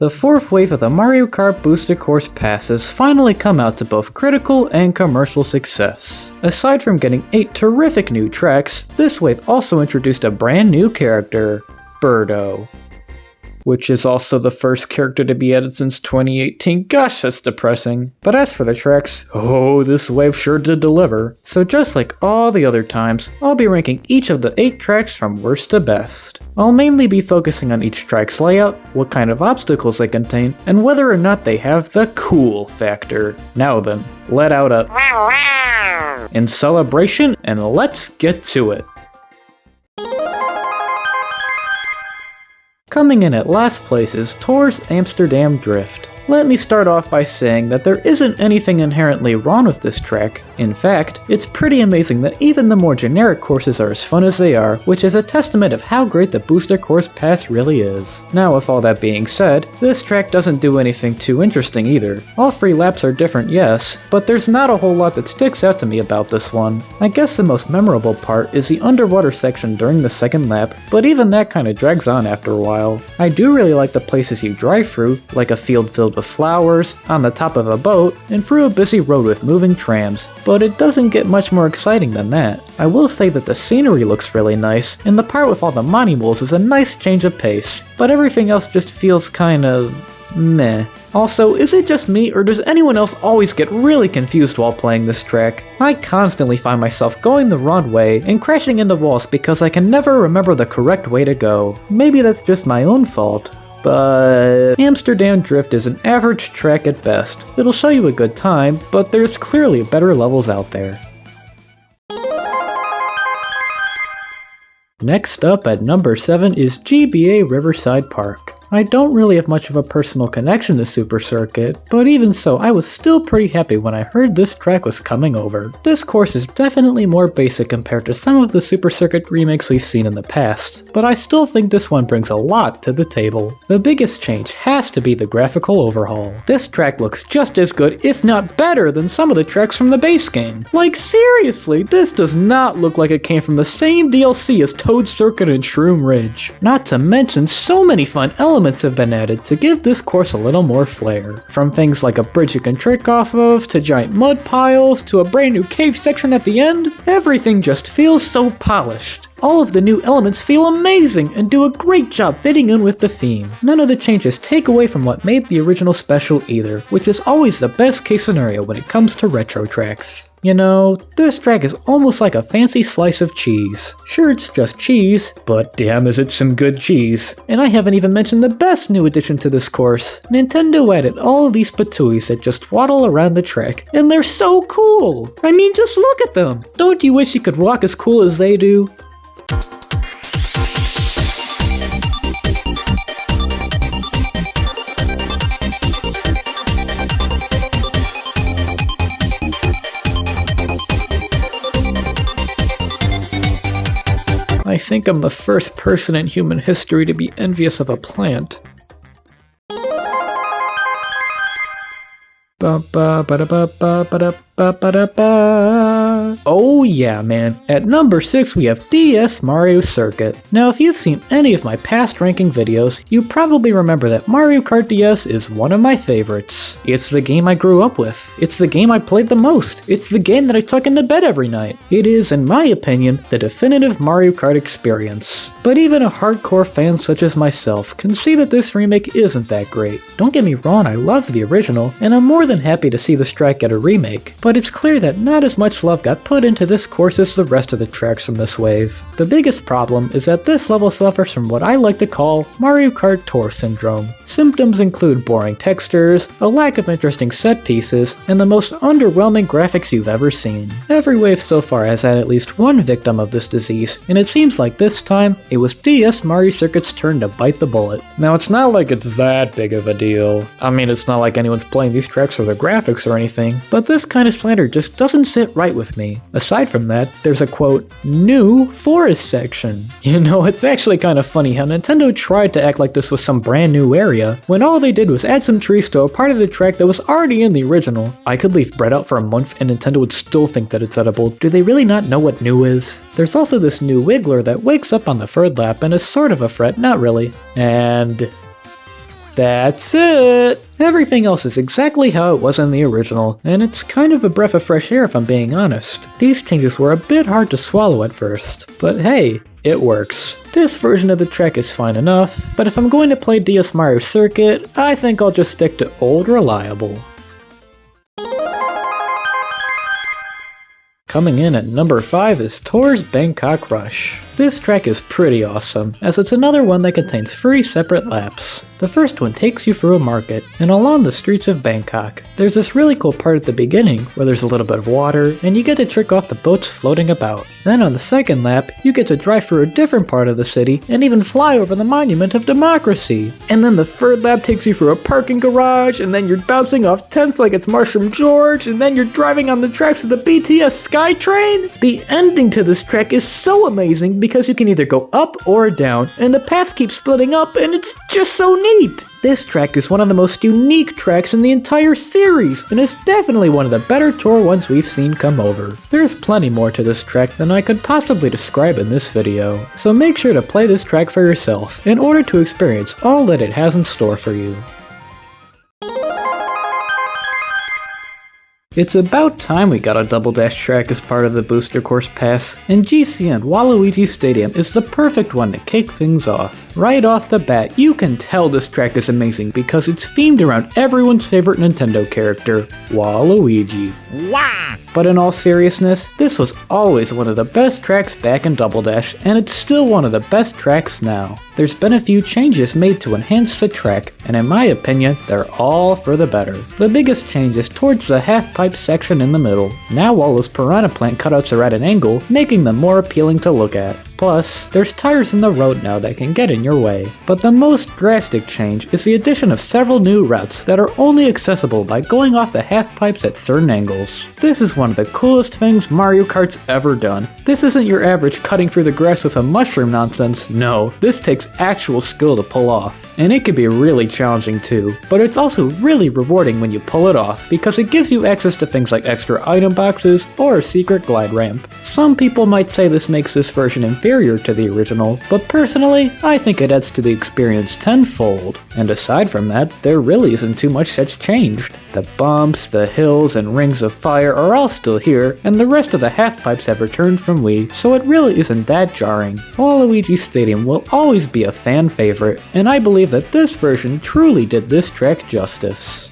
The fourth wave of the Mario Kart Booster Course passes finally come out to both critical and commercial success. Aside from getting 8 terrific new tracks, this wave also introduced a brand new character, Birdo. Which is also the first character to be added since 2018. Gosh, that's depressing. But as for the tracks, oh, this wave sure did deliver. So just like all the other times, I'll be ranking each of the 8 tracks from worst to best. I'll mainly be focusing on each track's layout, what kind of obstacles they contain, and whether or not they have the cool factor. Now then, let out a in celebration and let's get to it. Coming in at last place is Tour's Amsterdam Drift. Let me start off by saying that there isn't anything inherently wrong with this track. In fact, it's pretty amazing that even the more generic courses are as fun as they are, which is a testament of how great the Booster Course Pass really is. Now with all that being said, this track doesn't do anything too interesting either. All 3 laps are different, yes, but there's not a whole lot that sticks out to me about this one. I guess the most memorable part is the underwater section during the second lap, but even that kinda drags on after a while. I do really like the places you drive through, like a field filled with flowers, on the top of a boat, and through a busy road with moving trams, but it doesn't get much more exciting than that. I will say that the scenery looks really nice, and the part with all the money-moles is a nice change of pace, but everything else just feels kind of meh. Also, is it just me, or does anyone else always get really confused while playing this track? I constantly find myself going the wrong way and crashing into walls because I can never remember the correct way to go. Maybe that's just my own fault. But Amsterdam Drift is an average track at best. It'll show you a good time, but there's clearly better levels out there. Next up at number 7 is GBA Riverside Park. I don't really have much of a personal connection to Super Circuit, but even so, I was still pretty happy when I heard this track was coming over. This course is definitely more basic compared to some of the Super Circuit remakes we've seen in the past, but I still think this one brings a lot to the table. The biggest change has to be the graphical overhaul. This track looks just as good, if not better, than some of the tracks from the base game. Like seriously, this does not look like it came from the same DLC as Toad Circuit and Shroom Ridge. Not to mention, so many fun elements have been added to give this course a little more flair. From things like a bridge you can trick off of, to giant mud piles, to a brand new cave section at the end, everything just feels so polished. All of the new elements feel amazing and do a great job fitting in with the theme. None of the changes take away from what made the original special either, which is always the best case scenario when it comes to retro tracks. You know, this track is almost like a fancy slice of cheese. Sure, it's just cheese, but damn is it some good cheese. And I haven't even mentioned the best new addition to this course. Nintendo added all of these patooies that just waddle around the track, and they're so cool! I mean, just look at them! Don't you wish you could walk as cool as they do? I think I'm the first person in human history to be envious of a plant. Oh yeah, man. At number 6 we have DS Mario Circuit. Now if you've seen any of my past ranking videos, you probably remember that Mario Kart DS is one of my favorites. It's the game I grew up with. It's the game I played the most. It's the game that I took into bed every night. It is, in my opinion, the definitive Mario Kart experience. But even a hardcore fan such as myself can see that this remake isn't that great. Don't get me wrong, I love the original, and I'm more than happy to see this track get a remake, but it's clear that not as much love got put into this course as the rest of the tracks from this wave. The biggest problem is that this level suffers from what I like to call Mario Kart Tour Syndrome. Symptoms include boring textures, a lack of interesting set pieces, and the most underwhelming graphics you've ever seen. Every wave so far has had at least one victim of this disease, and it seems like this time, it was DS Mario Circuit's turn to bite the bullet. Now it's not like it's that big of a deal. I mean, it's not like anyone's playing these tracks for the graphics or anything, but this kind of slander just doesn't sit right with me. Aside from that, there's a quote, new forest section. You know, it's actually kind of funny how Nintendo tried to act like this was some brand new area, when all they did was add some trees to a part of the track that was already in the original. I could leave bread out for a month and Nintendo would still think that it's edible. Do they really not know what new is? There's also this new wiggler that wakes up on the third lap and is sort of a threat, not really. And That's it! Everything else is exactly how it was in the original, and it's kind of a breath of fresh air if I'm being honest. These changes were a bit hard to swallow at first, but hey, it works. This version of the track is fine enough, but if I'm going to play DS Mario Circuit, I think I'll just stick to old reliable. Coming in at number 5 is Tour's Bangkok Rush. This track is pretty awesome, as it's another one that contains 3 separate laps. The first one takes you through a market, and along the streets of Bangkok. There's this really cool part at the beginning, where there's a little bit of water, and you get to trick off the boats floating about. Then on the second lap, you get to drive through a different part of the city, and even fly over the Monument of Democracy. And then the third lap takes you through a parking garage, and then you're bouncing off tents like it's Mushroom George, and then you're driving on the tracks of the BTS SkyTrain. The ending to this track is so amazing because you can either go up or down, and the paths keep splitting up, and it's just so neat. This track is one of the most unique tracks in the entire series, and is definitely one of the better tour ones we've seen come over. There's plenty more to this track than I could possibly describe in this video, so make sure to play this track for yourself in order to experience all that it has in store for you. It's about time we got a Double Dash track as part of the Booster Course Pass, and GCN Waluigi Stadium is the perfect one to kick things off. Right off the bat, you can tell this track is amazing because it's themed around everyone's favorite Nintendo character, Waluigi. Yeah! But in all seriousness, this was always one of the best tracks back in Double Dash, and it's still one of the best tracks now. There's been a few changes made to enhance the track, and in my opinion, they're all for the better. The biggest change is towards the half-pipe section in the middle. Now all those Piranha Plant cutouts are at an angle, making them more appealing to look at. Plus, there's tires in the road now that can get in your way. But the most drastic change is the addition of several new routes that are only accessible by going off the half pipes at certain angles. This is one of the coolest things Mario Kart's ever done. This isn't your average cutting through the grass with a mushroom nonsense. No, this takes actual skill to pull off. And it can be really challenging too, but it's also really rewarding when you pull it off because it gives you access to things like extra item boxes or a secret glide ramp. Some people might say this makes this version inferior to the original, but personally, I think it adds to the experience tenfold. And aside from that, there really isn't too much that's changed. The bumps, the hills, and rings of fire are all still here, and the rest of the half pipes have returned from Wii, so it really isn't that jarring. Waluigi Stadium will always be a fan favorite, and I believe that this version truly did this track justice.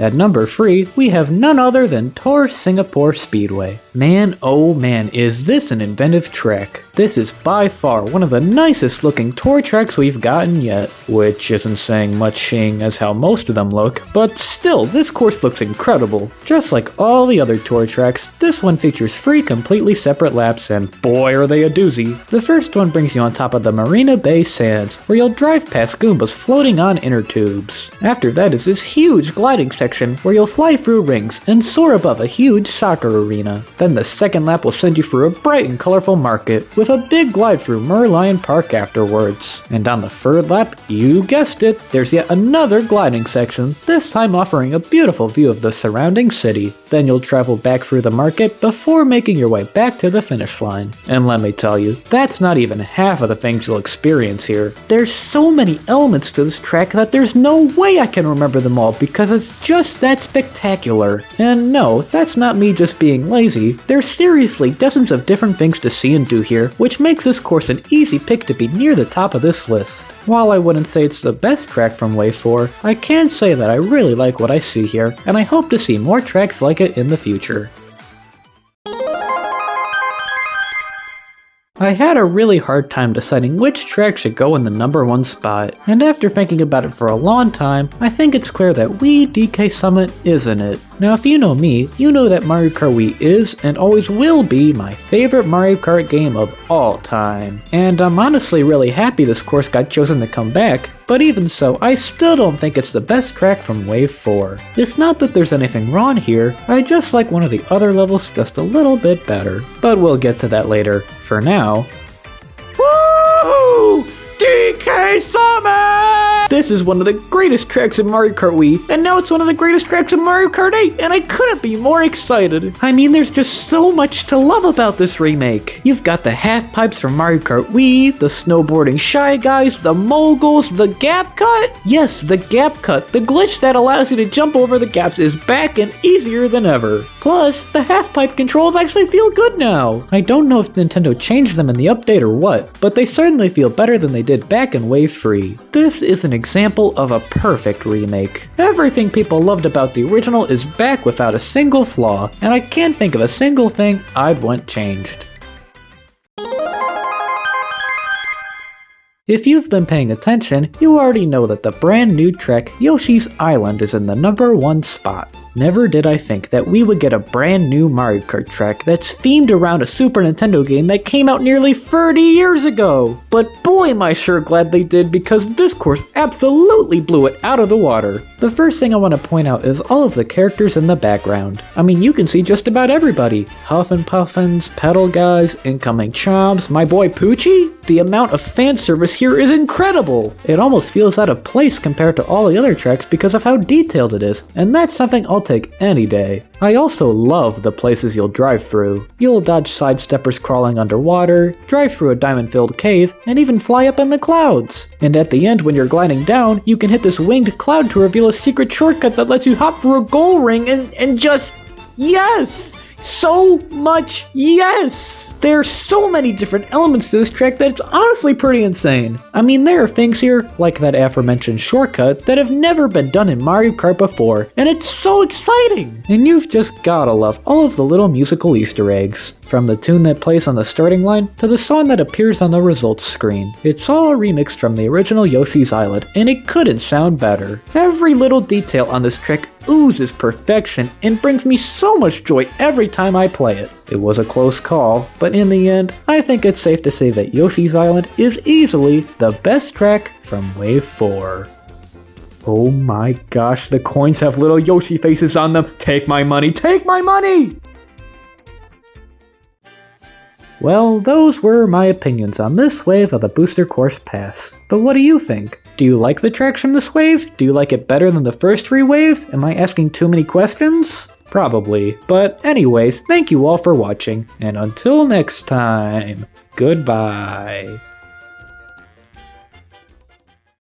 At number 3, we have none other than Tour Singapore Speedway. Man, oh man, is this an inventive track. This is by far one of the nicest looking tour tracks we've gotten yet, which isn't saying much seeing as how most of them look, but still, this course looks incredible. Just like all the other tour tracks, this one features 3 completely separate laps, and boy are they a doozy. The first one brings you on top of the Marina Bay Sands, where you'll drive past Goombas floating on inner tubes. After that is this huge gliding section where you'll fly through rings and soar above a huge soccer arena. Then the second lap will send you through a bright and colorful market, with a big glide through Merlion Park afterwards. And on the third lap, you guessed it, there's yet another gliding section, this time offering a beautiful view of the surrounding city. Then you'll travel back through the market before making your way back to the finish line. And let me tell you, that's not even half of the things you'll experience here. There's so many elements to this track that there's no way I can remember them all because it's just that spectacular. And no, that's not me just being lazy. There's seriously dozens of different things to see and do here, which makes this course an easy pick to be near the top of this list. While I wouldn't say it's the best track from Wave 4, I can say that I really like what I see here, and I hope to see more tracks like it in the future. I had a really hard time deciding which track should go in the number 1 spot, and after thinking about it for a long time, I think it's clear that Wii DK Summit isn't it. Now if you know me, you know that Mario Kart Wii is and always will be my favorite Mario Kart game of all time. And I'm honestly really happy this course got chosen to come back, but even so, I still don't think it's the best track from Wave 4. It's not that there's anything wrong here, I just like one of the other levels just a little bit better. But we'll get to that later. For now, woo! DK Summit! This is one of the greatest tracks in Mario Kart Wii, and now it's one of the greatest tracks in Mario Kart 8, and I couldn't be more excited. I mean, there's just so much to love about this remake. You've got the half pipes from Mario Kart Wii, the snowboarding Shy Guys, the moguls, the gap cut. Yes, the gap cut, the glitch that allows you to jump over the gaps is back and easier than ever. Plus, the half pipe controls actually feel good now. I don't know if Nintendo changed them in the update or what, but they certainly feel better than they did back in Wave 3. This is an example of a perfect remake. Everything people loved about the original is back without a single flaw, and I can't think of a single thing I'd want changed. If you've been paying attention, you already know that the brand new track Yoshi's Island is in the #1 spot. Never did I think that we would get a brand new Mario Kart track that's themed around a Super Nintendo game that came out nearly 30 years ago. But boy am I sure glad they did, because this course absolutely blew it out of the water. The first thing I want to point out is all of the characters in the background. I mean, you can see just about everybody. Huffin' Puffins, Pedal Guys, Incoming Chomps, my boy Poochie. The amount of fan service here is incredible. It almost feels out of place compared to all the other tracks because of how detailed it is, and that's something I'll take any day. I also love the places you'll drive through. You'll dodge sidesteppers crawling underwater, drive through a diamond-filled cave, and even fly up in the clouds. And at the end, when you're gliding down, you can hit this winged cloud to reveal a secret shortcut that lets you hop through a goal ring and just... yes! So much yes! There are so many different elements to this track that it's honestly pretty insane. I mean, there are things here, like that aforementioned shortcut, that have never been done in Mario Kart before, and it's so exciting! And you've just gotta love all of the little musical Easter eggs. From the tune that plays on the starting line to the song that appears on the results screen. It's all remixed from the original Yoshi's Island, and it couldn't sound better. Every little detail on this track oozes perfection and brings me so much joy every time I play it. It was a close call, but in the end, I think it's safe to say that Yoshi's Island is easily the best track from Wave 4. Oh my gosh, the coins have little Yoshi faces on them. Take my money, take my money! Well, those were my opinions on this wave of the Booster Course Pass. But what do you think? Do you like the tracks from this wave? Do you like it better than the first 3 waves? Am I asking too many questions? Probably. But anyways, thank you all for watching, and until next time, goodbye.